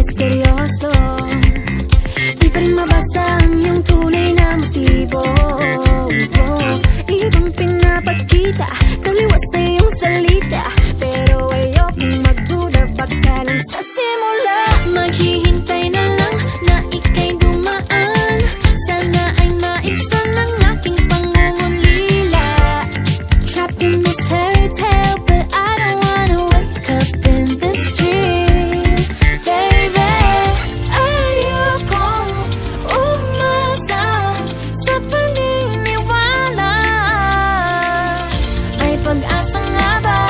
misteryoso. Di pa rin mabasa ang iyong tunay na motibo. Ibang pinapakita, taliwas sa iyong salita, pero ayokong magduda, baka lang sa simula. Maghihintay na lang na ika'y dumaan, sana ay maibsan ang aking pangungulila. Trapped in this fairy tale, but I don't wanna wake up in this dream, baby. Ayokong umasa sa paniniwala. May pag-asa nga ba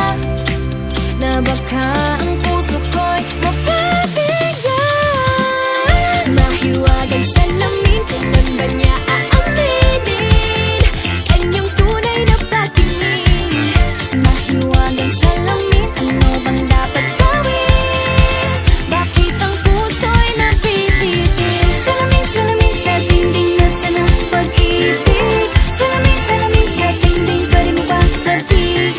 na baka ang puso ko'y mapabigyan? Mahiwagang salamin, kailan ba niya aaminin kanyang tunay na pagtingin? Mahiwagang salamin, ano bang dapat gawin? Bakit ang puso'y napipitin? Salamin, salamin sa dingding, nasaan ang pag-ibig? Salamin, salamin sa dingding, pwede mo ba sabihin?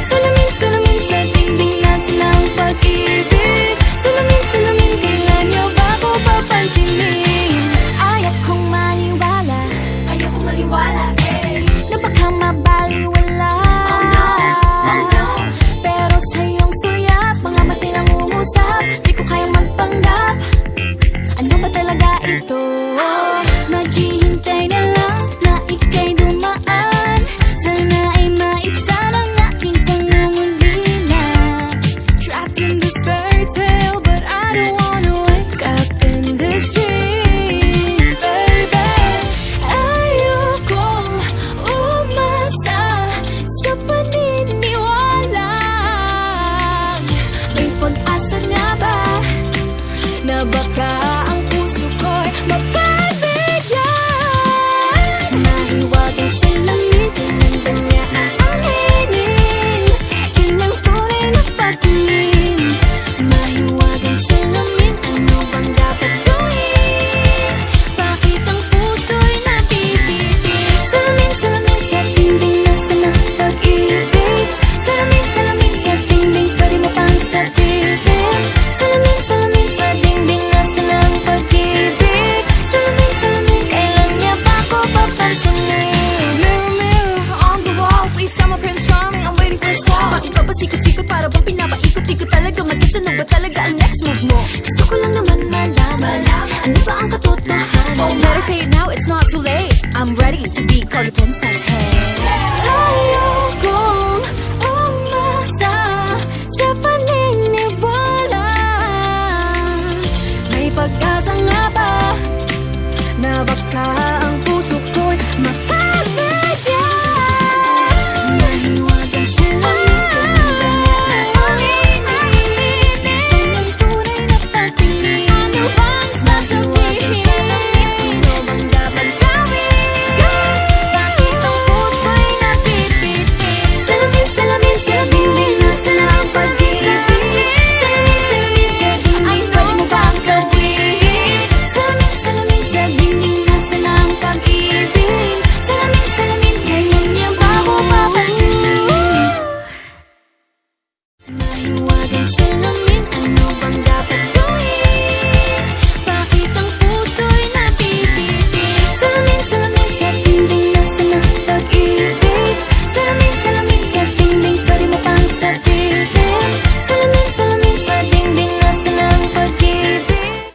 Salamin, salamin sa dingding, nasaan ang pag-ibig? Salamin, salamin, kailan niyo ba ako papansinin? Ayokong maniwala, na baka mabaliwala. Oh no, pero sa iyong suya, mga mati lang umusap, di ko kayang magpanggap. Ano ba talaga ito? Naghihintay na lang na ika'y dumaan, sana ay maibsan ang aking pangungulila. Trapped in this fairy tale, but I don't wanna wake up in this dream, baby. Ayokong umasa sa paniniwala. May pag-asa nga ba na baka ang puso ko'y mapabigyan? Mahiwagang salamin, kailan ba niya aaminin kanyang tunay na pagtingin? Mahiwagang salamin, ano bang dapat gawin? Bakit ang puso'y napipitin? Salamin, salamin sa dingding, nasaan ang pag-ibig? Salamin, salamin sa dingding, pwede mo pang sabihin? Salamin, salamin sa dingding, nasaan ang pag-ibig? Salamin, salamin, kailan niya pa ako papansinin? Mirror, mirror on the wall, please tell my Prince Charming I'm waiting for his call. Bakit ba pasikot-sikot, para bang pinapaikot-ikot talaga? Mag-isa na ba talaga ang next move mo? Gusto ko lang naman malaman, ano ba ang katotohanan? Oh, better say it now, it's not too late. I'm ready to be called a princess, hey.